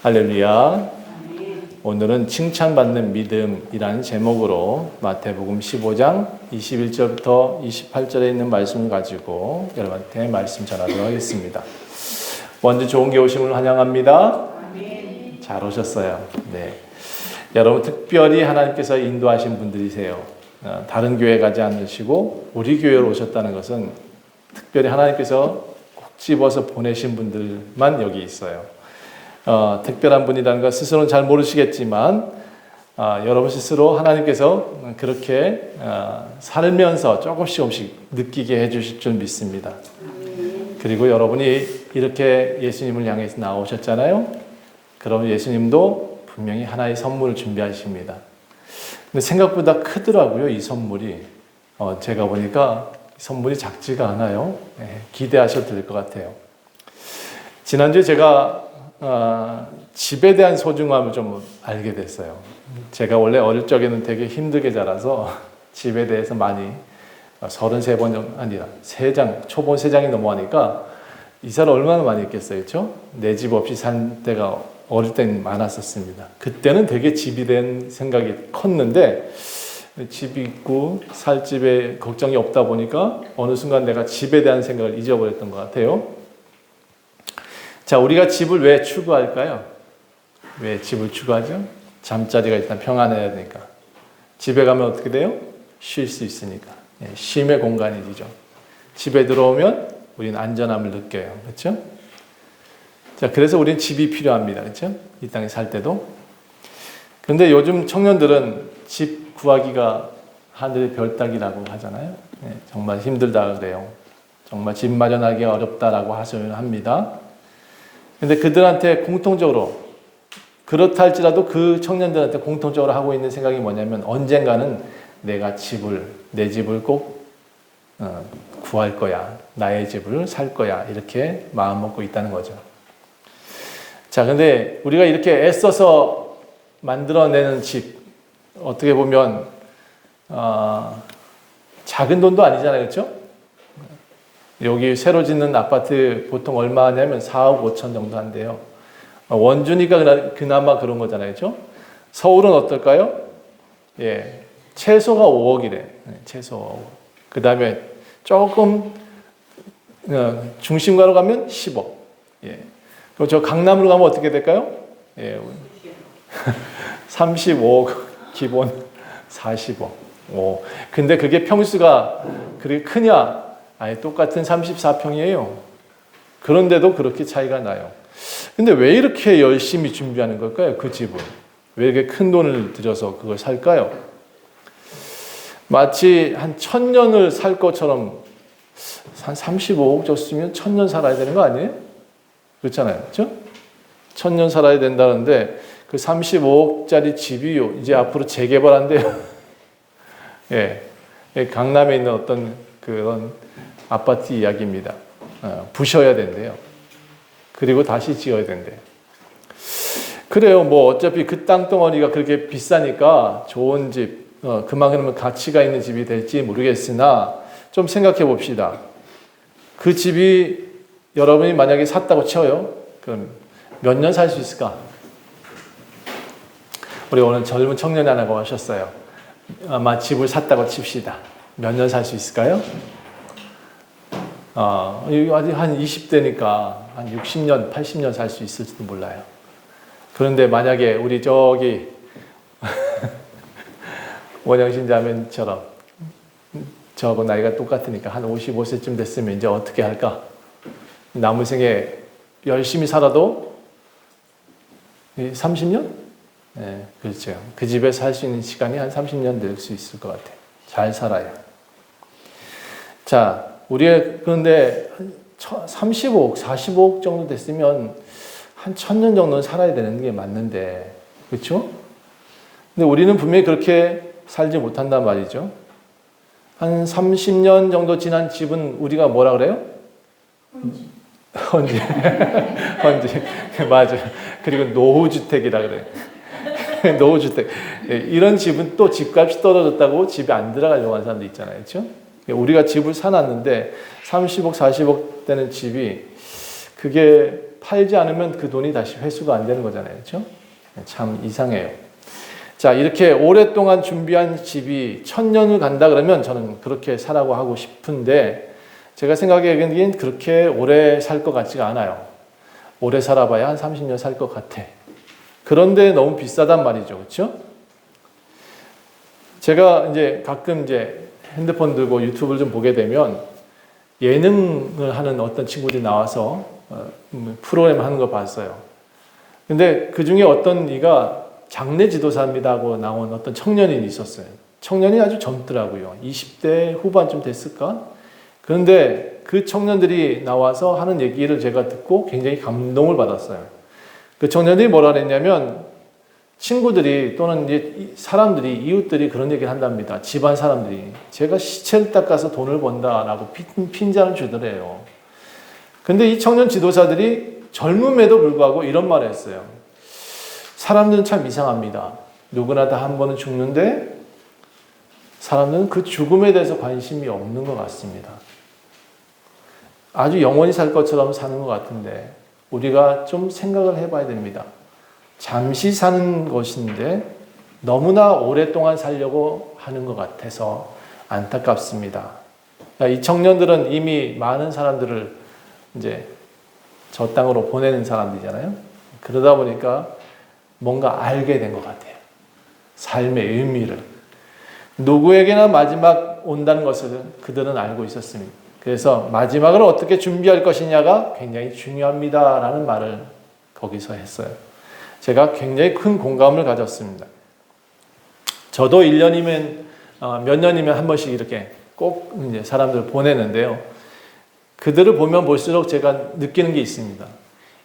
할렐루야. 오늘은 칭찬받는 믿음이라는 제목으로 마태복음 15장 21절부터 28절에 있는 말씀을 가지고 여러분한테 말씀 전하도록 하겠습니다. 먼저 좋은 게 오심을 환영합니다. 잘 오셨어요. 네. 여러분 특별히 하나님께서 인도하신 분들이세요. 다른 교회 가지 않으시고 우리 교회로 오셨다는 것은 특별히 하나님께서 꼭 집어서 보내신 분들만 여기 있어요. 특별한 분이라는 것 스스로는 잘 모르시겠지만 여러분 스스로 하나님께서 그렇게 살면서 조금씩 느끼게 해주실 줄 믿습니다. 그리고 여러분이 이렇게 예수님을 향해서 나오셨잖아요. 그럼 예수님도 분명히 하나의 선물을 준비하십니다. 근데 생각보다 크더라고요, 이 선물이. 제가 보니까 선물이 작지가 않아요. 기대하셔도 될 것 같아요. 지난주에 제가 집에 대한 소중함을 좀 알게 됐어요. 제가 원래 어릴 적에는 되게 힘들게 자라서 집에 대해서 많이 33번 정도, 아니라 3장, 초본 3장이 넘어가니까 이사를 얼마나 많이 했겠어요. 그렇죠? 내 집 없이 산 때가 어릴 땐 많았었습니다. 그때는 되게 집에 대한 생각이 컸는데 집이 있고 살 집에 걱정이 없다 보니까 어느 순간 내가 집에 대한 생각을 잊어버렸던 것 같아요. 자, 우리가 집을 왜 추구할까요? 왜 집을 추구하죠? 잠자리가 일단 평안해야 되니까. 집에 가면 어떻게 돼요? 쉴 수 있으니까. 쉼의 공간이죠. 집에 들어오면 우리는 안전함을 느껴요. 그렇죠? 자, 그래서 우리는 집이 필요합니다. 그렇죠? 이 땅에 살 때도. 그런데 요즘 청년들은 집 구하기가 하늘의 별 따기라고 하잖아요. 정말 힘들다 그래요. 정말 집 마련하기 어렵다라고 합니다. 근데 그들한테 공통적으로 그렇다 할지라도 그 청년들한테 공통적으로 하고 있는 생각이 뭐냐면 언젠가는 내가 내 집을 꼭 구할 거야. 나의 집을 살 거야. 이렇게 마음 먹고 있다는 거죠. 자, 근데 우리가 이렇게 애써서 만들어내는 집 어떻게 보면 작은 돈도 아니잖아요. 그렇죠? 여기 새로 짓는 아파트 보통 얼마 하냐면 4억 5천 정도 한대요. 원주니까 그나마 그런 거잖아요. 그렇죠? 서울은 어떨까요? 예, 최소가 5억이래. 최소 5억. 그 다음에 조금 중심가로 가면 10억. 예. 그럼 저 강남으로 가면 어떻게 될까요? 예, 35억 기본 40억. 오. 근데 그게 평수가 그렇게 크냐? 아예 똑같은 34평이에요. 그런데도 그렇게 차이가 나요. 근데 왜 이렇게 열심히 준비하는 걸까요? 그 집을. 왜 이렇게 큰 돈을 들여서 그걸 살까요? 마치 한 1000년을 살 것처럼 한 35억 줬으면 1000년 살아야 되는 거 아니에요? 그렇잖아요. 그렇죠? 1000년 살아야 된다는데 그 35억짜리 집이 이제 앞으로 재개발한대요. 예. 강남에 있는 어떤 그런 아파트 이야기입니다. 부셔야 된대요. 그리고 다시 지어야 된대요. 그래요. 뭐 어차피 그 땅덩어리가 그렇게 비싸니까 좋은 집, 그만큼 가치가 있는 집이 될지 모르겠으나 좀 생각해 봅시다. 그 집이 여러분이 만약에 샀다고 쳐요. 그럼 몇 년 살 수 있을까? 우리 오늘 젊은 청년이 하나가 하셨어요. 아마 집을 샀다고 칩시다. 몇 년 살 수 있을까요? 아직 한 20대니까 한 60년, 80년 살 수 있을지도 몰라요. 그런데 만약에 우리 저기 원영신 자매처럼 저하고 나이가 똑같으니까 한 55세쯤 됐으면 이제 어떻게 할까? 남은 생에 열심히 살아도 30년? 네, 그렇죠. 그 집에 살 수 있는 시간이 한 30년 될 수 있을 것 같아요. 잘 살아요. 자, 그런데 35억, 45억 정도 됐으면 한 1000년 정도는 살아야 되는 게 맞는데, 그렇죠? 근데 우리는 분명히 그렇게 살지 못한단 말이죠. 한 30년 정도 지난 집은 우리가 뭐라 그래요? 헌지. 헌지. 맞아요. 그리고 노후주택이라 그래요. 노후주택. 이런 집은 또 집값이 떨어졌다고 집에 안 들어가려고 하는 사람도 있잖아요. 그렇죠? 우리가 집을 사놨는데 30억, 40억 되는 집이 그게 팔지 않으면 그 돈이 다시 회수가 안 되는 거잖아요. 그렇죠? 참 이상해요. 자, 이렇게 오랫동안 준비한 집이 1000년을 간다 그러면 저는 그렇게 사라고 하고 싶은데 제가 생각하기엔 그렇게 오래 살 것 같지가 않아요. 오래 살아봐야 한 30년 살 것 같아. 그런데 너무 비싸단 말이죠. 그렇죠? 제가 이제 가끔 이제 핸드폰 들고 유튜브를 좀 보게 되면 예능을 하는 어떤 친구들이 나와서 프로그램 하는 거 봤어요. 근데 그 중에 어떤 이가 장례 지도사입니다 하고 나온 어떤 청년이 있었어요. 청년이 아주 젊더라고요. 20대 후반쯤 됐을까? 그런데 그 청년들이 나와서 하는 얘기를 제가 듣고 굉장히 감동을 받았어요. 그 청년들이 뭐라 그랬냐면 친구들이 또는 이제 사람들이, 이웃들이 그런 얘기를 한답니다. 집안 사람들이. 제가 시체를 닦아서 돈을 번다라고 핀잔을 주더래요. 근데 이 청년 지도사들이 젊음에도 불구하고 이런 말을 했어요. 사람들은 참 이상합니다. 누구나 다 한 번은 죽는데 사람들은 그 죽음에 대해서 관심이 없는 것 같습니다. 아주 영원히 살 것처럼 사는 것 같은데 우리가 좀 생각을 해봐야 됩니다. 잠시 사는 것인데 너무나 오랫동안 살려고 하는 것 같아서 안타깝습니다. 이 청년들은 이미 많은 사람들을 이제 저 땅으로 보내는 사람들이잖아요. 그러다 보니까 뭔가 알게 된 것 같아요. 삶의 의미를. 누구에게나 마지막 온다는 것을 그들은 알고 있었습니다. 그래서 마지막을 어떻게 준비할 것이냐가 굉장히 중요합니다라는 말을 거기서 했어요. 제가 굉장히 큰 공감을 가졌습니다. 저도 1년이면, 몇 년이면 한 번씩 이렇게 꼭 이제 사람들을 보내는데요. 그들을 보면 볼수록 제가 느끼는 게 있습니다.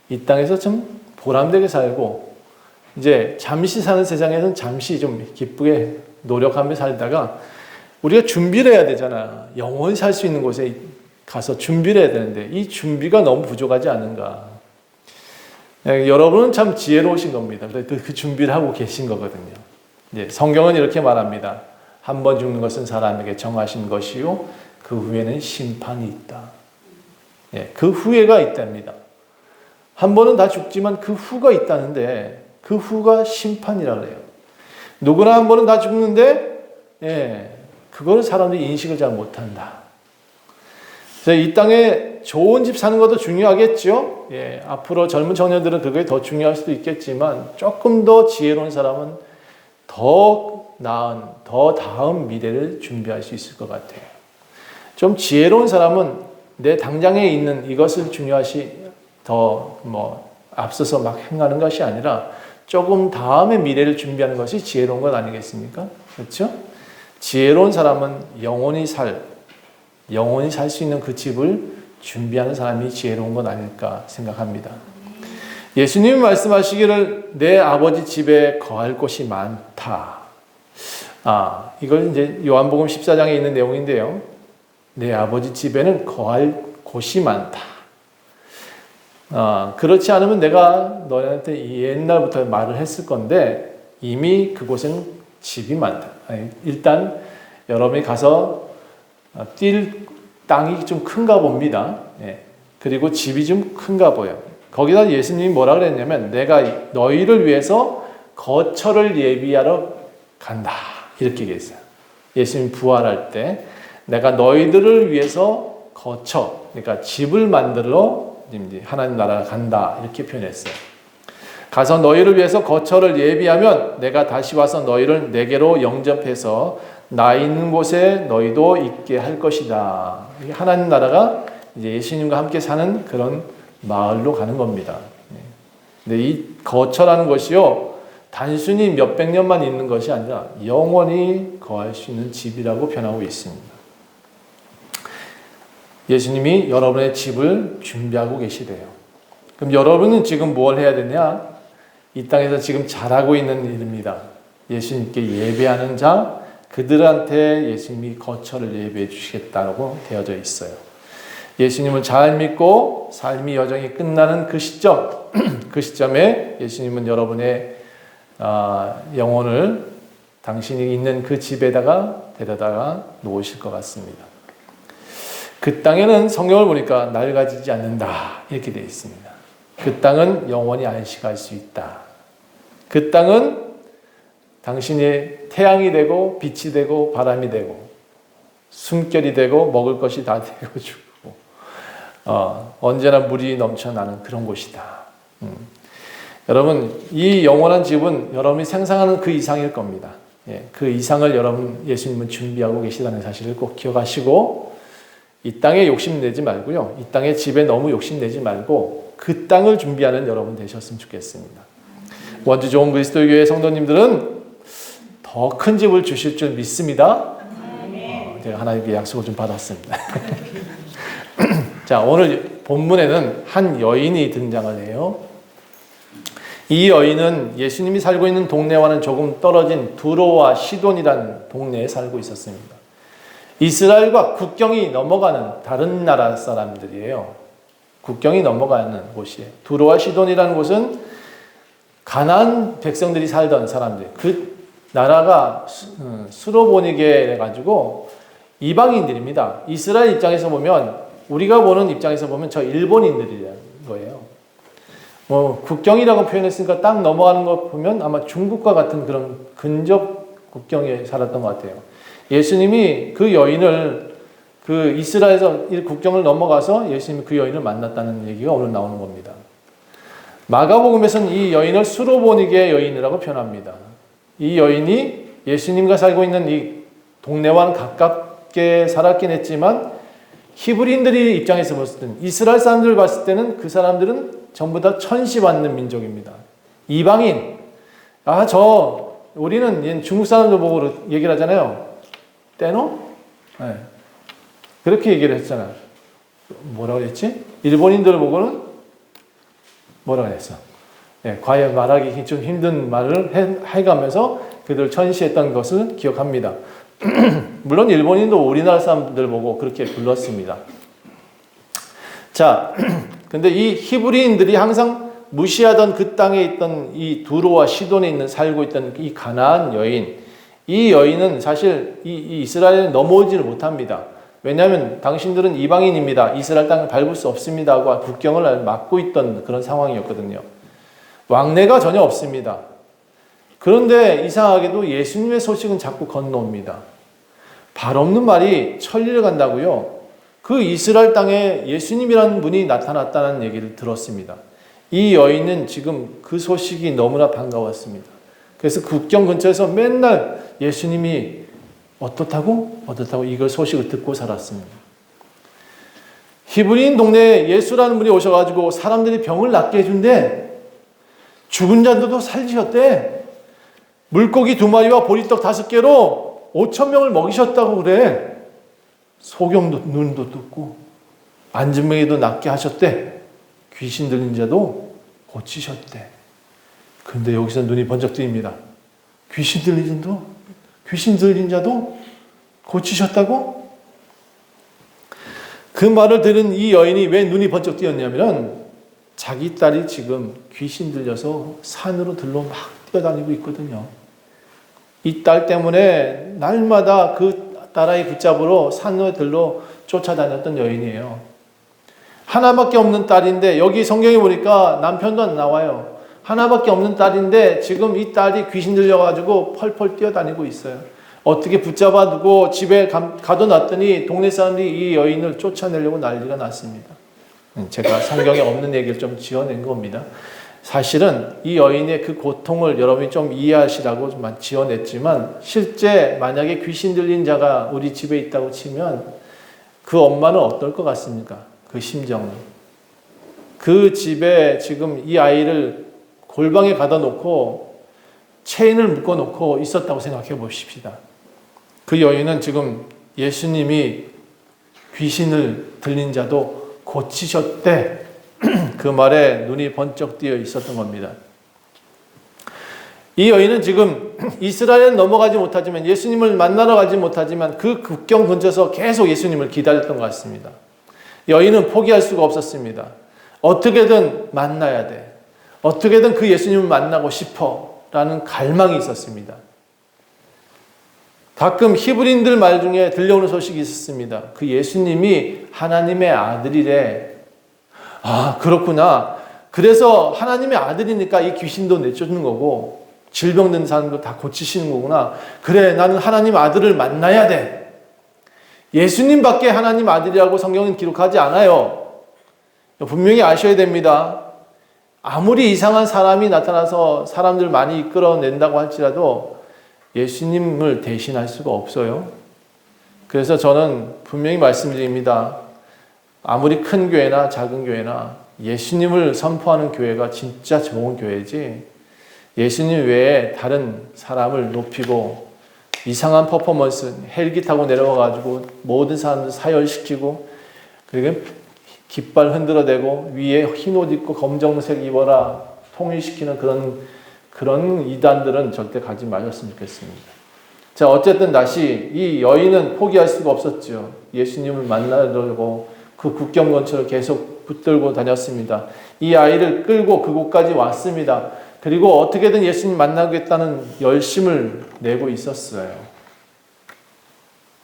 이 땅에서 좀 보람되게 살고, 이제 잠시 사는 세상에서는 잠시 좀 기쁘게 노력하며 살다가 우리가 준비를 해야 되잖아. 영원히 살 수 있는 곳에 가서 준비를 해야 되는데 이 준비가 너무 부족하지 않은가. 여러분은 참 지혜로우신 겁니다. 그 준비를 하고 계신 거거든요. 예, 성경은 이렇게 말합니다. 한 번 죽는 것은 사람에게 정하신 것이요 그 후에는 심판이 있다. 예, 그 후회가 있답니다. 한 번은 다 죽지만 그 후가 있다는데 그 후가 심판이라 그래요. 누구나 한 번은 다 죽는데 그걸 사람들이 인식을 잘 못한다. 그래서 이 땅에 좋은 집 사는 것도 중요하겠죠. 앞으로 젊은 청년들은 그게 더 중요할 수도 있겠지만 조금 더 지혜로운 사람은 더 나은, 더 다음 미래를 준비할 수 있을 것 같아요. 좀 지혜로운 사람은 내 당장에 있는 이것을 중요시 더 앞서서 막 행하는 것이 아니라 조금 다음의 미래를 준비하는 것이 지혜로운 것 아니겠습니까? 그렇죠? 지혜로운 사람은 영원히 살 수 있는 그 집을 준비하는 사람이 지혜로운 것 아닐까 생각합니다. 예수님이 말씀하시기를 내 아버지 집에 거할 곳이 많다. 이걸 이제 요한복음 14장에 있는 내용인데요. 내 아버지 집에는 거할 곳이 많다. 그렇지 않으면 내가 너희한테 옛날부터 말을 했을 건데 이미 그곳에는 집이 많다. 일단 여러분이 가서 뛸 땅이 좀 큰가 봅니다. 그리고 집이 좀 큰가 보여. 거기다 예수님이 뭐라 그랬냐면 내가 너희를 위해서 거처를 예비하러 간다. 이렇게 얘기했어요. 예수님이 부활할 때 내가 너희들을 위해서 거처, 그러니까 집을 만들러 하나님 나라가 간다. 이렇게 표현했어요. 가서 너희를 위해서 거처를 예비하면 내가 다시 와서 너희를 내게로 영접해서 나 있는 곳에 너희도 있게 할 것이다. 하나님 나라가 이제 예수님과 함께 사는 그런 마을로 가는 겁니다. 근데 이 거처라는 것이요, 단순히 몇백 년만 있는 것이 아니라 영원히 거할 수 있는 집이라고 변하고 있습니다. 예수님이 여러분의 집을 준비하고 계시대요. 그럼 여러분은 지금 뭘 해야 되냐? 이 땅에서 지금 잘하고 있는 일입니다. 예수님께 예배하는 자, 그들한테 예수님이 거처를 예배해 주시겠다고 되어져 있어요. 예수님을 잘 믿고 삶이 여정이 끝나는 그 시점, 그 시점에 예수님은 여러분의 영혼을 당신이 있는 그 집에다가 데려다가 놓으실 것 같습니다. 그 땅에는 성경을 보니까 낡아지지 않는다 이렇게 되어 있습니다. 그 땅은 영원히 안식할 수 있다. 그 땅은 당신이 태양이 되고 빛이 되고 바람이 되고 숨결이 되고 먹을 것이 다 되어주고 언제나 물이 넘쳐나는 그런 곳이다. 여러분, 이 영원한 집은 여러분이 상상하는 그 이상일 겁니다. 그 이상을 여러분 예수님은 준비하고 계시다는 사실을 꼭 기억하시고 이 땅에 욕심내지 말고요. 이 땅의 집에 너무 욕심내지 말고 그 땅을 준비하는 여러분 되셨으면 좋겠습니다. 원주 좋은 그리스도 교회 성도님들은 더 큰 집을 주실 줄 믿습니다. 제가 하나님께 약속을 좀 받았습니다. 자, 오늘 본문에는 한 여인이 등장을 해요. 이 여인은 예수님이 살고 있는 동네와는 조금 떨어진 두로와 시돈이라는 동네에 살고 있었습니다. 이스라엘과 국경이 넘어가는 다른 나라 사람들이에요. 국경이 넘어가는 곳이에요. 두로와 시돈이라는 곳은 가나안 백성들이 살던 사람들. 그 나라가 수로보니게 해가지고 이방인들입니다. 이스라엘 입장에서 보면, 우리가 보는 입장에서 보면 저 일본인들이라는 거예요. 국경이라고 표현했으니까 딱 넘어가는 거 보면 아마 중국과 같은 그런 근접 국경에 살았던 것 같아요. 예수님이 그 여인을 그 이스라엘에서 국경을 넘어가서 예수님이 그 여인을 만났다는 얘기가 오늘 나오는 겁니다. 마가복음에서는 이 여인을 수로보니게 여인이라고 표현합니다. 이 여인이 예수님과 살고 있는 이 동네와는 가깝게 살았긴 했지만 히브리인들이 입장에서 봤을 때는, 이스라엘 사람들을 봤을 때는 그 사람들은 전부 다 천시받는 민족입니다. 이방인. 우리는 중국 사람들 보고 얘기를 하잖아요. 떼노? 네. 그렇게 얘기를 했잖아요. 뭐라고 했지? 일본인들 보고는 뭐라고 했어? 네, 과연 말하기 좀 힘든 말을 해가면서 그들 천시했던 것을 기억합니다. 물론 일본인도 우리나라 사람들 보고 그렇게 불렀습니다. 자, 근데 이 히브리인들이 항상 무시하던 그 땅에 있던 이 두로와 시돈에 살고 있던 이 가나안 여인, 이 여인은 사실 이 이스라엘에 넘어오지를 못합니다. 왜냐하면 당신들은 이방인입니다. 이스라엘 땅을 밟을 수 없습니다 하고 국경을 막고 있던 그런 상황이었거든요. 왕래가 전혀 없습니다. 그런데 이상하게도 예수님의 소식은 자꾸 건너옵니다. 발 없는 말이 천리를 간다고요. 그 이스라엘 땅에 예수님이라는 분이 나타났다는 얘기를 들었습니다. 이 여인은 지금 그 소식이 너무나 반가웠습니다. 그래서 국경 근처에서 맨날 예수님이 어떻다고 이걸 소식을 듣고 살았습니다. 히브리인 동네에 예수라는 분이 오셔가지고 사람들이 병을 낫게 해준대. 죽은 자들도 살리셨대. 물고기 2마리와 보리떡 5개로 5,000명을 먹이셨다고 그래. 소경도 눈도 떴고 안진뱅이도 낫게 하셨대. 귀신 들린 자도 고치셨대. 근데 여기서 눈이 번쩍 뜨입니다. 귀신 들린 자도 고치셨다고? 그 말을 들은 이 여인이 왜 눈이 번쩍 뜨였냐면 자기 딸이 지금 귀신 들려서 산으로 들로 막 뛰어다니고 있거든요. 이 딸 때문에 날마다 그 딸아이 붙잡으러 산으로 들로 쫓아다녔던 여인이에요. 하나밖에 없는 딸인데, 여기 성경에 보니까 남편도 안 나와요. 하나밖에 없는 딸인데 지금 이 딸이 귀신 들려가지고 펄펄 뛰어다니고 있어요. 어떻게 붙잡아 두고 집에 가둬놨더니 동네 사람들이 이 여인을 쫓아내려고 난리가 났습니다. 제가 성경에 없는 얘기를 좀 지어낸 겁니다. 사실은 이 여인의 그 고통을 여러분이 좀 이해하시라고 좀 지어냈지만, 실제 만약에 귀신 들린 자가 우리 집에 있다고 치면 그 엄마는 어떨 것 같습니까? 그 심정은. 그 집에 지금 이 아이를 골방에 가다 놓고 체인을 묶어 놓고 있었다고 생각해 보십시다. 그 여인은 지금 예수님이 귀신을 들린 자도 고치셨대. 그 말에 눈이 번쩍 뜨여 있었던 겁니다. 이 여인은 지금 이스라엘에 넘어가지 못하지만, 예수님을 만나러 가지 못하지만 그 국경 근처에서 계속 예수님을 기다렸던 것 같습니다. 여인은 포기할 수가 없었습니다. 어떻게든 만나야 돼. 어떻게든 그 예수님을 만나고 싶어 라는 갈망이 있었습니다. 가끔 히브리인들 말 중에 들려오는 소식이 있었습니다. 그 예수님이 하나님의 아들이래. 아, 그렇구나. 그래서 하나님의 아들이니까 이 귀신도 내쫓는 거고 질병든 사람도 다 고치시는 거구나. 그래, 나는 하나님 아들을 만나야 돼. 예수님밖에 하나님 아들이라고 성경은 기록하지 않아요. 분명히 아셔야 됩니다. 아무리 이상한 사람이 나타나서 사람들 많이 이끌어낸다고 할지라도 예수님을 대신할 수가 없어요. 그래서 저는 분명히 말씀드립니다. 아무리 큰 교회나 작은 교회나 예수님을 선포하는 교회가 진짜 좋은 교회지, 예수님 외에 다른 사람을 높이고 이상한 퍼포먼스, 헬기 타고 내려와가지고 모든 사람들 사열시키고, 그리고 깃발 흔들어대고 위에 흰옷 입고 검정색 입어라 통일시키는 그런 이단들은 절대 가지 마셨으면 좋겠습니다. 자, 어쨌든 다시 이 여인은 포기할 수가 없었죠. 예수님을 만나려고 그 국경 근처를 계속 붙들고 다녔습니다. 이 아이를 끌고 그곳까지 왔습니다. 그리고 어떻게든 예수님 만나겠다는 열심을 내고 있었어요.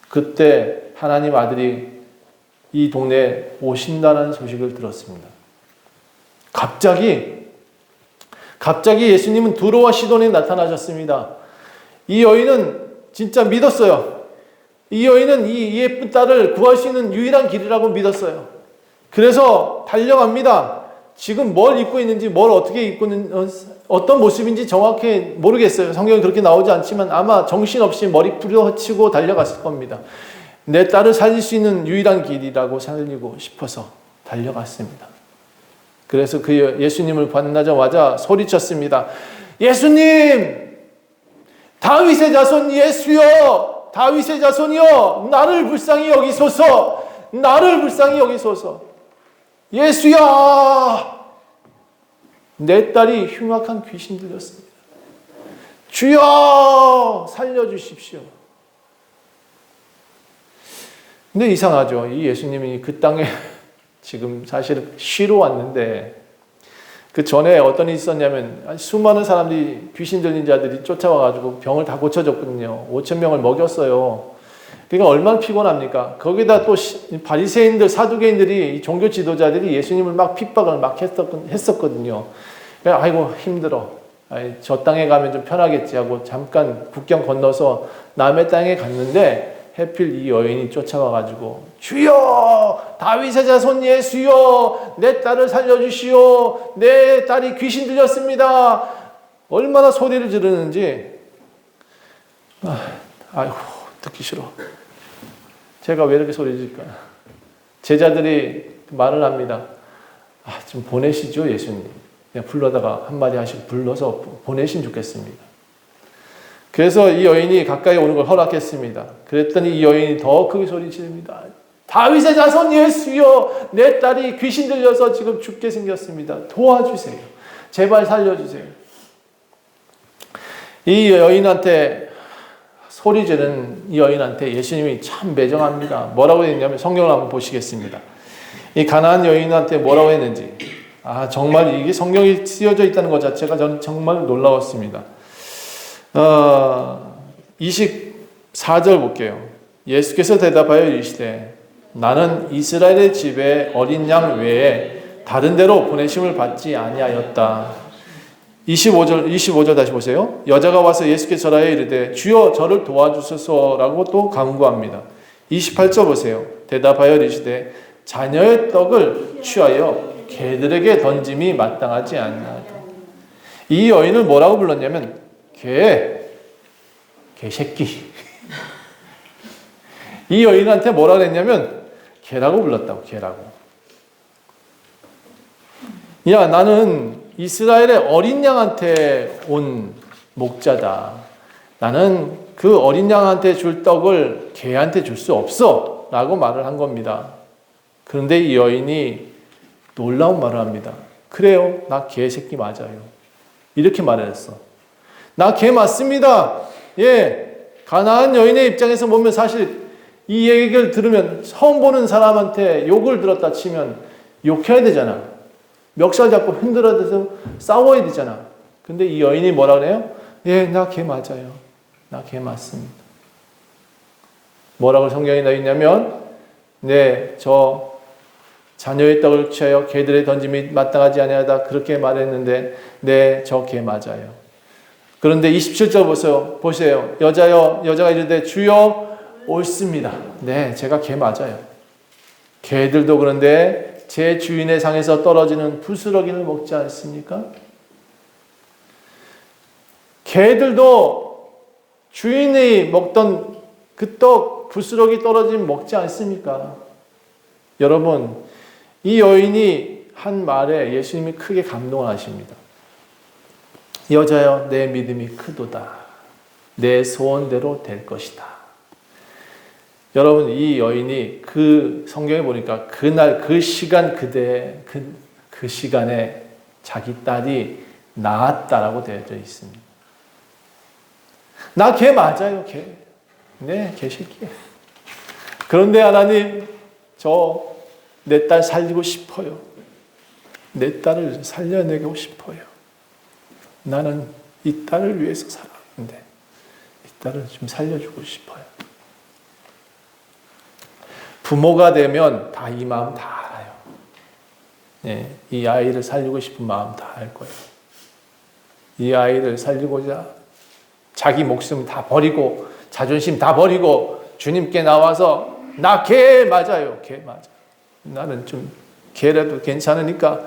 그때 하나님 아들이 이 동네에 오신다는 소식을 들었습니다. 갑자기 예수님은 두로와 시돈에 나타나셨습니다. 이 여인은 진짜 믿었어요. 이 여인은 이 예쁜 딸을 구할 수 있는 유일한 길이라고 믿었어요. 그래서 달려갑니다. 지금 뭘 입고 있는지, 뭘 어떻게 입고 있는, 어떤 모습인지 정확히 모르겠어요. 성경에 그렇게 나오지 않지만 아마 정신없이 머리 부려치고 달려갔을 겁니다. 내 딸을 살릴 수 있는 유일한 길이라고 살리고 싶어서 달려갔습니다. 그래서 그 예수님을 만나자마자 소리쳤습니다. 예수님! 다윗의 자손 예수여! 다윗의 자손이여! 나를 불쌍히 여기소서! 나를 불쌍히 여기소서! 예수야! 내 딸이 흉악한 귀신 들렸습니다. 주여! 살려주십시오. 근데 이상하죠. 이 예수님이 그 땅에 지금 사실 쉬러 왔는데, 그 전에 어떤 일이 있었냐면 수많은 사람들이, 귀신 들린 자들이 쫓아와가지고 병을 다 고쳐줬거든요. 5,000명을 먹였어요. 그러니까 얼마나 피곤합니까? 거기다 또 바리새인들, 사두개인들이, 이 종교 지도자들이 예수님을 막 핍박을 막 했었거든요. 그래서 아이고 힘들어. 저 땅에 가면 좀 편하겠지 하고 잠깐 국경 건너서 남의 땅에 갔는데, 해필 이 여인이 쫓아와가지고 주여! 다윗의 자손 예수여! 내 딸을 살려주시오! 내 딸이 귀신 들렸습니다! 얼마나 소리를 지르는지, 아이고 듣기 싫어. 제가 왜 이렇게 소리 질까? 제자들이 말을 합니다. 좀 보내시죠 예수님. 그냥 불러다가 한마디 하시고 불러서 보내시면 좋겠습니다. 그래서 이 여인이 가까이 오는 걸 허락했습니다. 그랬더니 이 여인이 더 크게 소리 지릅니다. 다윗의 자손 예수여! 내 딸이 귀신 들려서 지금 죽게 생겼습니다. 도와주세요. 제발 살려주세요. 이 여인한테, 소리 지르는 이 여인한테 예수님이 참 매정합니다. 뭐라고 했냐면, 성경을 한번 보시겠습니다. 이 가나안 여인한테 뭐라고 했는지, 정말 이게 성경이 쓰여져 있다는 것 자체가 저는 정말 놀라웠습니다. 24절 볼게요. 예수께서 대답하여 이르시되 나는 이스라엘의 집에 어린 양 외에 다른 데로 보내심을 받지 아니하였다. 25절 다시 보세요. 여자가 와서 예수께 절하여 이르되 주여 저를 도와주소서라고 또 간구합니다. 28절 보세요. 대답하여 이르시되 자녀의 떡을 취하여 개들에게 던짐이 마땅하지 않나이다. 이 여인을 뭐라고 불렀냐면 개새끼. 이 여인한테 뭐라 그랬냐면 개라고 불렀다고. 개라고. 야, 나는 이스라엘의 어린 양한테 온 목자다. 나는 그 어린 양한테 줄 떡을 개한테 줄 수 없어 라고 말을 한 겁니다. 그런데 이 여인이 놀라운 말을 합니다. 그래요, 나 개새끼 맞아요. 이렇게 말을 했어. 나 개 맞습니다. 예, 가나안 여인의 입장에서 보면 사실 이 얘기를 들으면 처음 보는 사람한테 욕을 들었다 치면 욕해야 되잖아. 멱살 잡고 흔들어대서 싸워야 되잖아. 근데 이 여인이 뭐라 그래요? 예, 나 개 맞아요. 나 개 맞습니다. 뭐라고 성경에 나와 있냐면, 네, 저 자녀의 떡을 취하여 개들의 던짐이 마땅하지 아니하다 그렇게 말했는데 네, 저 개 맞아요. 그런데 27절 보세요. 여자가 이르되 주여 옳습니다. 네, 제가 개 맞아요. 개들도 그런데 제 주인의 상에서 떨어지는 부스러기를 먹지 않습니까? 개들도 주인이 먹던 그 떡 부스러기 떨어지면 먹지 않습니까? 여러분, 이 여인이 한 말에 예수님이 크게 감동을 하십니다. 여자여, 내 믿음이 크도다. 내 소원대로 될 것이다. 여러분, 이 여인이 그 성경에 보니까 그날 그 시간 그 시간에 자기 딸이 낳았다라고 되어져 있습니다. 나 걔 맞아요, 걔. 네, 걔 새끼. 그런데 하나님, 내 딸 살리고 싶어요. 내 딸을 살려내고 싶어요. 나는 이 딸을 위해서 살았는데 이 딸을 좀 살려주고 싶어요. 부모가 되면 다 이 마음 다 알아요. 네, 이 아이를 살리고 싶은 마음 다 알 거예요. 이 아이를 살리고자 자기 목숨 다 버리고 자존심 다 버리고 주님께 나와서 나 걔 맞아요. 걔 맞아. 나는 좀 걔라도 괜찮으니까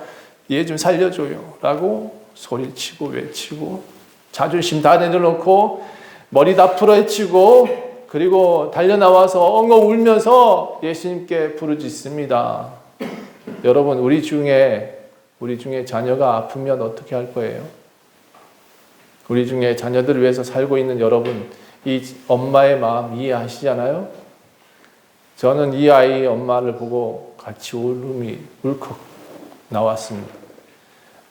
얘 좀 살려줘요. 라고 소리치고 외치고 자존심 다 내려놓고 머리 다 풀어헤치고 그리고 달려나와서 엉엉 울면서 예수님께 부르짖습니다. 여러분, 우리 중에 자녀가 아프면 어떻게 할 거예요? 우리 중에 자녀들을 위해서 살고 있는 여러분, 이 엄마의 마음 이해하시잖아요? 저는 이 아이 엄마를 보고 같이 울음이 울컥 나왔습니다.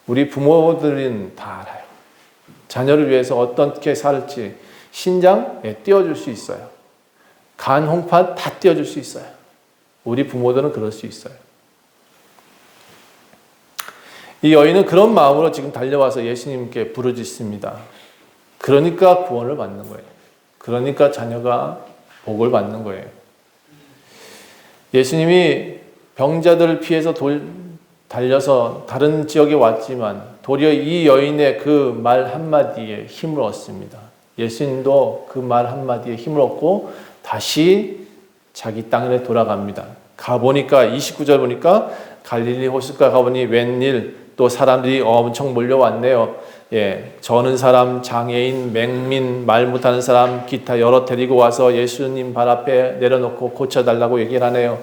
우리 부모들은 다 알아요. 자녀를 위해서 어떻게 살지 신장에 띄워줄 수 있어요. 간, 홍판 다 띄워줄 수 있어요. 우리 부모들은 그럴 수 있어요. 이 여인은 그런 마음으로 지금 달려와서 예수님께 부르짖습니다. 그러니까 구원을 받는 거예요. 그러니까 자녀가 복을 받는 거예요. 예수님이 병자들을 피해서 달려서 다른 지역에 왔지만 도리어 이 여인의 그 말 한마디에 힘을 얻습니다. 예수님도 그 말 한마디에 힘을 얻고 다시 자기 땅에 돌아갑니다. 가보니까 29절 보니까 갈릴리 호숫가 가보니 웬일 또 사람들이 엄청 몰려왔네요. 예, 저는 사람, 장애인, 맹민, 말 못하는 사람, 기타 여러 데리고 와서 예수님 발 앞에 내려놓고 고쳐달라고 얘기를 하네요.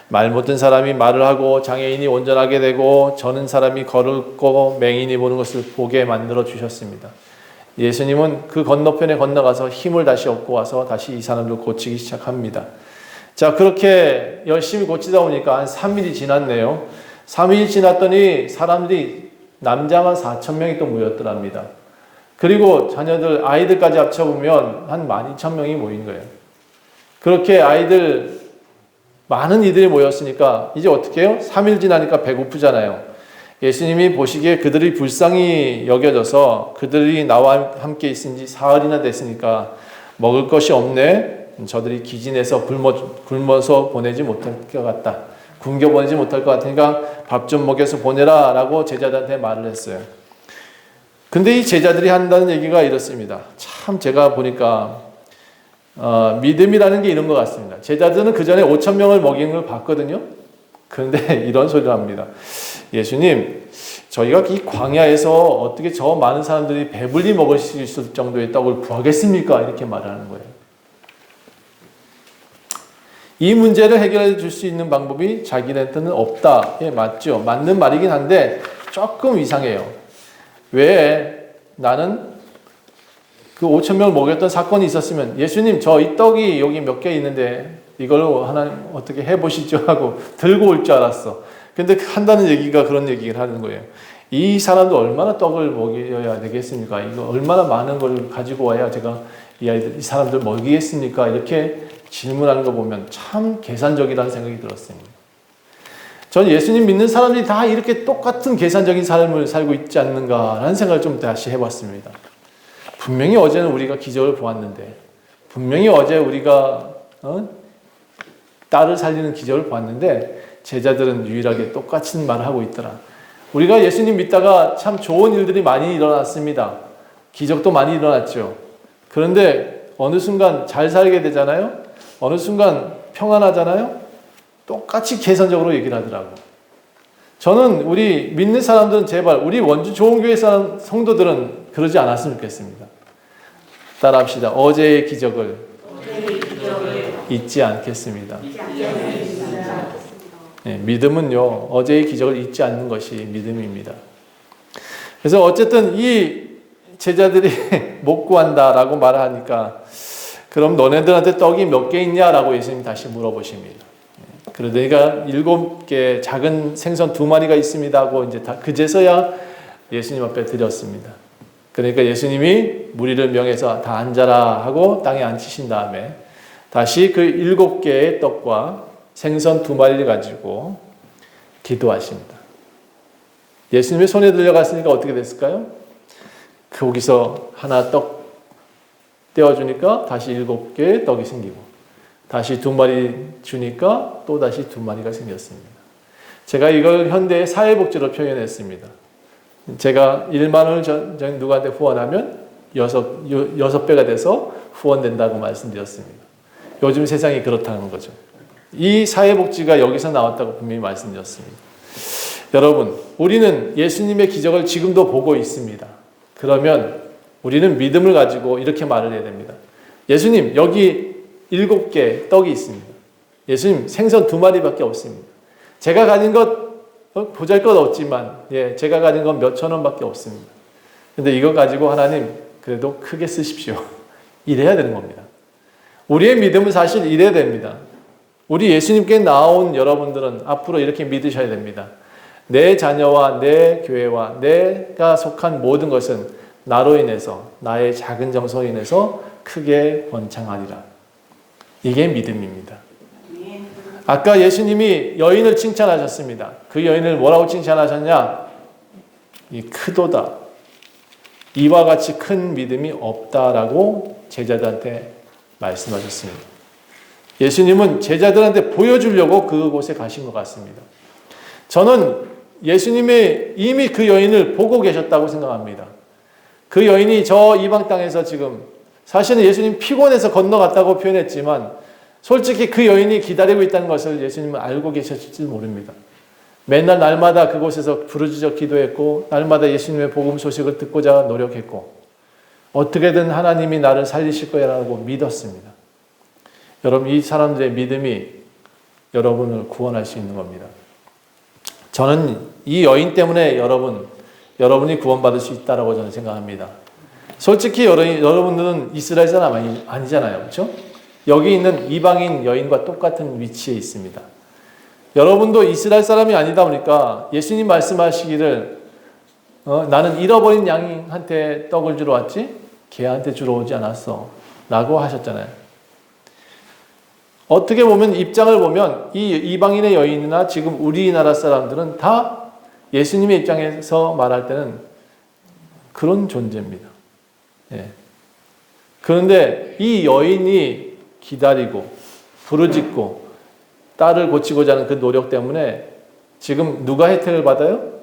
말 못한 사람이 말을 하고 장애인이 온전하게 되고 저는 사람이 걸고 맹인이 보는 것을 보게 만들어 주셨습니다. 예수님은 그 건너편에 건너가서 힘을 다시 얻고 와서 다시 이 사람을 고치기 시작합니다. 자, 그렇게 열심히 고치다 보니까 한 3일이 지났네요. 3일이 지났더니 사람들이 남자만 4,000명이 또 모였더랍니다. 그리고 자녀들, 아이들까지 합쳐보면 한 12,000명이 모인 거예요. 그렇게 많은 이들이 모였으니까 이제 어떻게 해요? 3일 지나니까 배고프잖아요. 예수님이 보시기에 그들이 불쌍히 여겨져서 그들이 나와 함께 있은 지 사흘이나 됐으니까 먹을 것이 없네. 저들이 기진해서 굶어서 보내지 못할 것 같다. 굶겨 보내지 못할 것 같으니까 밥 좀 먹여서 보내라 라고 제자들한테 말을 했어요. 근데 이 제자들이 한다는 얘기가 이렇습니다. 참 제가 보니까 믿음이라는 게 이런 것 같습니다. 제자들은 그 전에 5,000명을 먹이는 걸 봤거든요. 그런데 이런 소리를 합니다. 예수님, 저희가 이 광야에서 어떻게 저 많은 사람들이 배불리 먹을 수 있을 정도의 떡을 구하겠습니까? 이렇게 말하는 거예요. 이 문제를 해결해 줄 수 있는 방법이 자기네한테는 없다. 예, 맞죠. 맞는 말이긴 한데 조금 이상해요. 왜 나는 그 5,000명을 먹였던 사건이 있었으면 예수님, 저 이 떡이 여기 몇 개 있는데 이걸로 하나님 어떻게 해보시죠 하고 들고 올 줄 알았어. 근데 한다는 얘기가 그런 얘기를 하는 거예요. 이 사람도 얼마나 떡을 먹여야 되겠습니까? 이거 얼마나 많은 걸 가지고 와야 제가 이 사람들 먹이겠습니까? 이렇게 질문하는 거 보면 참 계산적이라는 생각이 들었습니다. 전 예수님 믿는 사람들이 다 이렇게 똑같은 계산적인 삶을 살고 있지 않는가라는 생각을 좀 다시 해봤습니다. 분명히 어제는 우리가 기적을 보았는데, 분명히 어제 우리가 딸을 살리는 기적을 보았는데, 제자들은 유일하게 똑같은 말을 하고 있더라. 우리가 예수님 믿다가 참 좋은 일들이 많이 일어났습니다. 기적도 많이 일어났죠. 그런데 어느 순간 잘 살게 되잖아요. 어느 순간 평안하잖아요. 똑같이 계산적으로 얘기를 하더라고. 저는 우리 믿는 사람들은 제발 우리 원주 좋은교회 사람 성도들은 그러지 않았으면 좋겠습니다. 따라합시다. 어제의 기적을 잊지 않겠습니다. 네, 믿음은요, 어제의 기적을 잊지 않는 것이 믿음입니다. 그래서 어쨌든 이 제자들이 못 구한다라고 말하니까 그럼 너네들한테 떡이 몇 개 있냐라고 예수님이 다시 물어보십니다. 그러니까 7개 작은 생선 2마리가 있습니다 하고 이제 다 그제서야 예수님 앞에 드렸습니다. 그러니까 예수님이 무리를 명해서 다 앉아라 하고 땅에 앉히신 다음에 다시 그 7개의 떡과 생선 2마리를 가지고 기도하십니다. 예수님의 손에 들려갔으니까 어떻게 됐을까요? 거기서 하나 떡 떼어주니까 다시 7개의 떡이 생기고 다시 2마리 주니까 또 다시 2마리가 생겼습니다. 제가 이걸 현대의 사회복지로 표현했습니다. 제가 1만 원을 누구한테 후원하면 6배가 돼서 후원된다고 말씀드렸습니다. 요즘 세상이 그렇다는 거죠. 이 사회복지가 여기서 나왔다고 분명히 말씀드렸습니다. 여러분, 우리는 예수님의 기적을 지금도 보고 있습니다. 그러면 우리는 믿음을 가지고 이렇게 말을 해야 됩니다. 예수님, 여기 7개 떡이 있습니다. 예수님, 생선 2마리밖에 없습니다. 제가 가진 것 보잘것 없지만 제가 가진 건 몇천 원밖에 없습니다. 근데 이거 가지고 하나님 그래도 크게 쓰십시오. 이래야 되는 겁니다. 우리의 믿음은 사실 이래야 됩니다. 우리 예수님께 나온 여러분들은 앞으로 이렇게 믿으셔야 됩니다. 내 자녀와 내 교회와 내가 속한 모든 것은 나로 인해서 나의 작은 정성으로 인해서 크게 번창하리라. 이게 믿음입니다. 아까 예수님이 여인을 칭찬하셨습니다. 그 여인을 뭐라고 칭찬하셨냐? 이 크도다. 이와 같이 큰 믿음이 없다라고 제자들한테 말씀하셨습니다. 예수님은 제자들한테 보여주려고 그곳에 가신 것 같습니다. 저는 예수님이 이미 그 여인을 보고 계셨다고 생각합니다. 그 여인이 저 이방 땅에서 지금 사실은 예수님 피곤해서 건너갔다고 표현했지만 솔직히 그 여인이 기다리고 있다는 것을 예수님은 알고 계셨을지 모릅니다. 맨날 날마다 그곳에서 부르짖어 기도했고 날마다 예수님의 복음 소식을 듣고자 노력했고 어떻게든 하나님이 나를 살리실 거라고 믿었습니다. 여러분, 이 사람들의 믿음이 여러분을 구원할 수 있는 겁니다. 저는 이 여인 때문에 여러분이 구원받을 수 있다고 저는 생각합니다. 솔직히 여러분들은 이스라엘 사람 아니잖아요. 그렇죠? 여기 있는 이방인 여인과 똑같은 위치에 있습니다. 여러분도 이스라엘 사람이 아니다 보니까 예수님 말씀하시기를 나는 잃어버린 양한테 떡을 주러 왔지 개한테 주러 오지 않았어 라고 하셨잖아요. 어떻게 보면 입장을 보면 이 이방인의 여인이나 지금 우리나라 사람들은 다 예수님의 입장에서 말할 때는 그런 존재입니다. 예. 그런데 이 여인이 기다리고 부르짖고 딸을 고치고자 하는 그 노력 때문에 지금 누가 혜택을 받아요?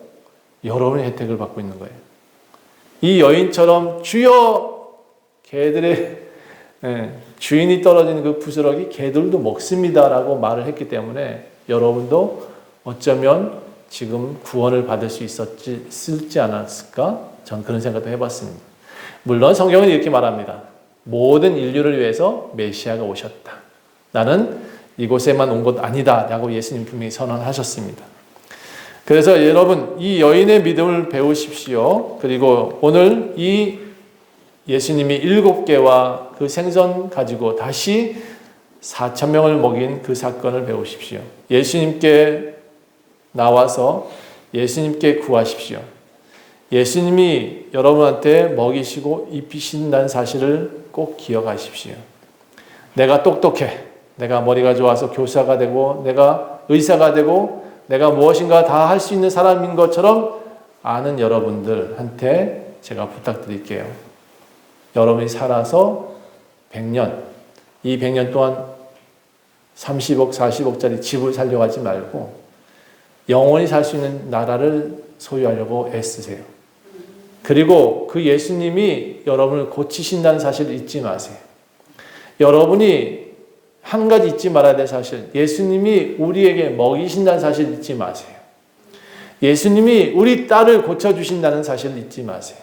여러분이 혜택을 받고 있는 거예요. 이 여인처럼 주여 개들의 주인이 떨어진 그 부스러기 개들도 먹습니다라고 말을 했기 때문에 여러분도 어쩌면 지금 구원을 받을 수 있었지 않았을까? 전 그런 생각도 해봤습니다. 물론 성경은 이렇게 말합니다. 모든 인류를 위해서 메시아가 오셨다. 나는 이곳에만 온 것 아니다 라고 예수님 분명히 선언하셨습니다. 그래서 여러분 이 여인의 믿음을 배우십시오. 그리고 오늘 이 예수님이 7개와 그 생선 가지고 다시 4,000명을 먹인 그 사건을 배우십시오. 예수님께 나와서 예수님께 구하십시오. 예수님이 여러분한테 먹이시고 입히신다는 사실을 꼭 기억하십시오. 내가 똑똑해. 내가 머리가 좋아서 교사가 되고 내가 의사가 되고 내가 무엇인가 다 할 수 있는 사람인 것처럼 아는 여러분들한테 제가 부탁드릴게요. 여러분이 살아서 100년, 이 100년 동안 30억, 40억짜리 집을 살려고 하지 말고 영원히 살 수 있는 나라를 소유하려고 애쓰세요. 그리고 그 예수님이 여러분을 고치신다는 사실을 잊지 마세요. 여러분이 한 가지 잊지 말아야 될 사실, 예수님이 우리에게 먹이신다는 사실을 잊지 마세요. 예수님이 우리 딸을 고쳐주신다는 사실을 잊지 마세요.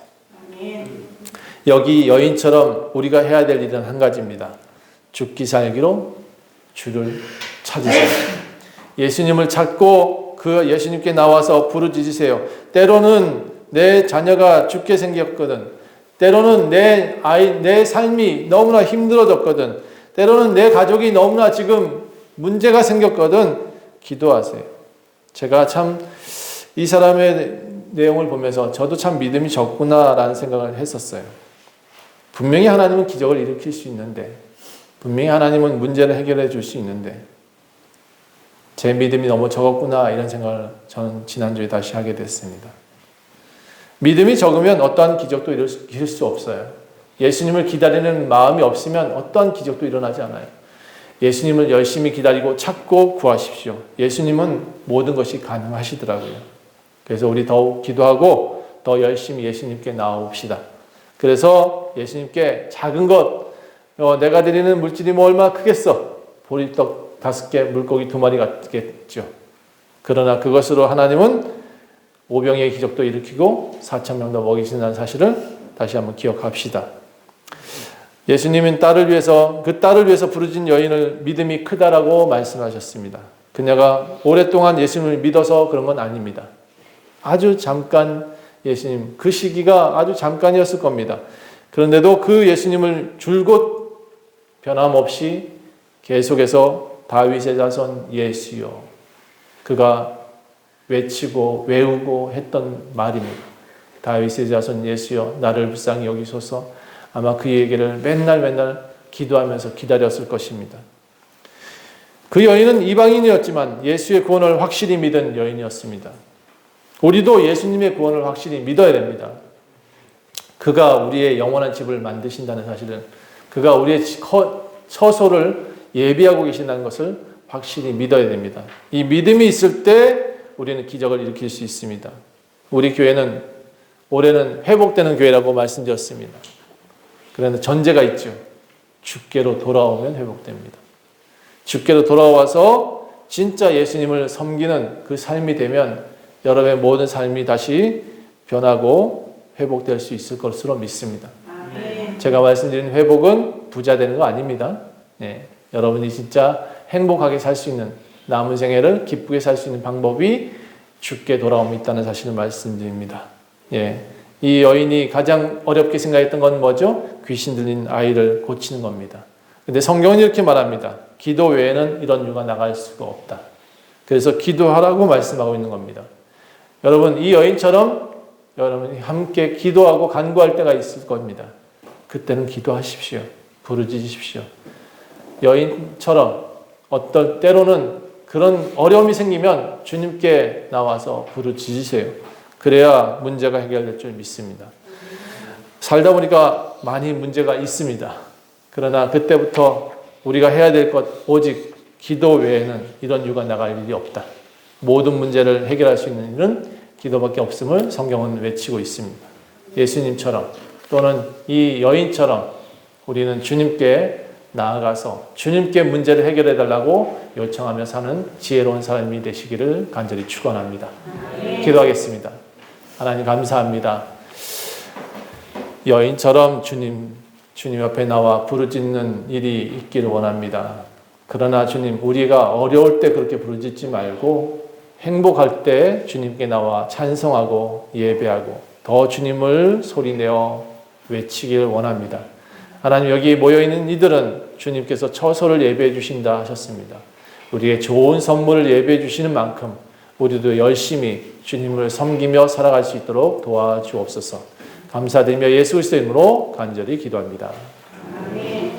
여기 여인처럼 우리가 해야 될 일은 한 가지입니다. 죽기 살기로 주를 찾으세요. 예수님을 찾고 그 예수님께 나와서 부르짖으세요. 때로는 내 자녀가 죽게 생겼거든. 때로는 내 삶이 너무나 힘들어졌거든. 때로는 내 가족이 너무나 지금 문제가 생겼거든. 기도하세요. 제가 참 이 사람의 내용을 보면서 저도 참 믿음이 적구나라는 생각을 했었어요. 분명히 하나님은 기적을 일으킬 수 있는데, 분명히 하나님은 문제를 해결해 줄 수 있는데, 제 믿음이 너무 적었구나 이런 생각을 저는 지난주에 다시 하게 됐습니다. 믿음이 적으면 어떠한 기적도 일으킬 수 없어요. 예수님을 기다리는 마음이 없으면 어떠한 기적도 일어나지 않아요. 예수님을 열심히 기다리고 찾고 구하십시오. 예수님은 모든 것이 가능하시더라고요. 그래서 우리 더욱 기도하고 더 열심히 예수님께 나아옵시다. 그래서 예수님께 작은 것, 내가 드리는 물질이 뭐 얼마나 크겠어? 보리떡 5개, 물고기 2마리 같겠죠. 그러나 그것으로 하나님은 오병이의 기적도 일으키고 4,000명도 먹이신다는 사실을 다시 한번 기억합시다. 예수님은 그 딸을 위해서 부르짖은 여인을 믿음이 크다라고 말씀하셨습니다. 그녀가 오랫동안 예수님을 믿어서 그런 건 아닙니다. 아주 잠깐 예수님, 그 시기가 아주 잠깐이었을 겁니다. 그런데도 그 예수님을 줄곧 변함없이 계속해서 다윗의 자손 예수여, 그가 외치고 외우고 했던 말입니다. 다윗의 자손 예수여, 나를 불쌍히 여기소서. 아마 그 얘기를 맨날 기도하면서 기다렸을 것입니다. 그 여인은 이방인이었지만 예수의 구원을 확실히 믿은 여인이었습니다. 우리도 예수님의 구원을 확실히 믿어야 됩니다. 그가 우리의 영원한 집을 만드신다는 사실은, 그가 우리의 처소를 예비하고 계신다는 것을 확실히 믿어야 됩니다. 이 믿음이 있을 때 우리는 기적을 일으킬 수 있습니다. 우리 교회는 올해는 회복되는 교회라고 말씀드렸습니다. 그런데 전제가 있죠. 주께로 돌아오면 회복됩니다. 주께로 돌아와서 진짜 예수님을 섬기는 그 삶이 되면 여러분의 모든 삶이 다시 변하고 회복될 수 있을 것으로 믿습니다. 제가 말씀드린 회복은 부자 되는 거 아닙니다. 여러분이 진짜 행복하게 살 수 있는, 남은 생애를 기쁘게 살 수 있는 방법이 주께 돌아옴이 있다는 사실을 말씀드립니다. 이 여인이 가장 어렵게 생각했던 건 뭐죠? 귀신 들린 아이를 고치는 겁니다. 근데 성경은 이렇게 말합니다. 기도 외에는 이런 유가 나갈 수가 없다. 그래서 기도하라고 말씀하고 있는 겁니다. 여러분, 이 여인처럼 여러분이 함께 기도하고 간구할 때가 있을 겁니다. 그때는 기도하십시오. 부르짖으십시오. 여인처럼 어떤 때로는 그런 어려움이 생기면 주님께 나와서 부르짖으세요. 그래야 문제가 해결될 줄 믿습니다. 살다 보니까 많이 문제가 있습니다. 그러나 그때부터 우리가 해야 될 것 오직 기도 외에는 이런 유가 나갈 일이 없다. 모든 문제를 해결할 수 있는 일은 기도밖에 없음을 성경은 외치고 있습니다. 예수님처럼 또는 이 여인처럼 우리는 주님께 나아가서 주님께 문제를 해결해 달라고 요청하며 사는 지혜로운 삶이 되시기를 간절히 축원합니다. 기도하겠습니다. 하나님 감사합니다. 여인처럼 주님 앞에 나와 부르짖는 일이 있기를 원합니다. 그러나 주님, 우리가 어려울 때 그렇게 부르짖지 말고 행복할 때 주님께 나와 찬송하고 예배하고 더 주님을 소리내어 외치기를 원합니다. 하나님, 여기 모여있는 이들은 주님께서 처소를 예배해 주신다 하셨습니다. 우리의 좋은 선물을 예배해 주시는 만큼 우리도 열심히 주님을 섬기며 살아갈 수 있도록 도와주옵소서. 감사드리며 예수 그리스도의 이름으로 간절히 기도합니다.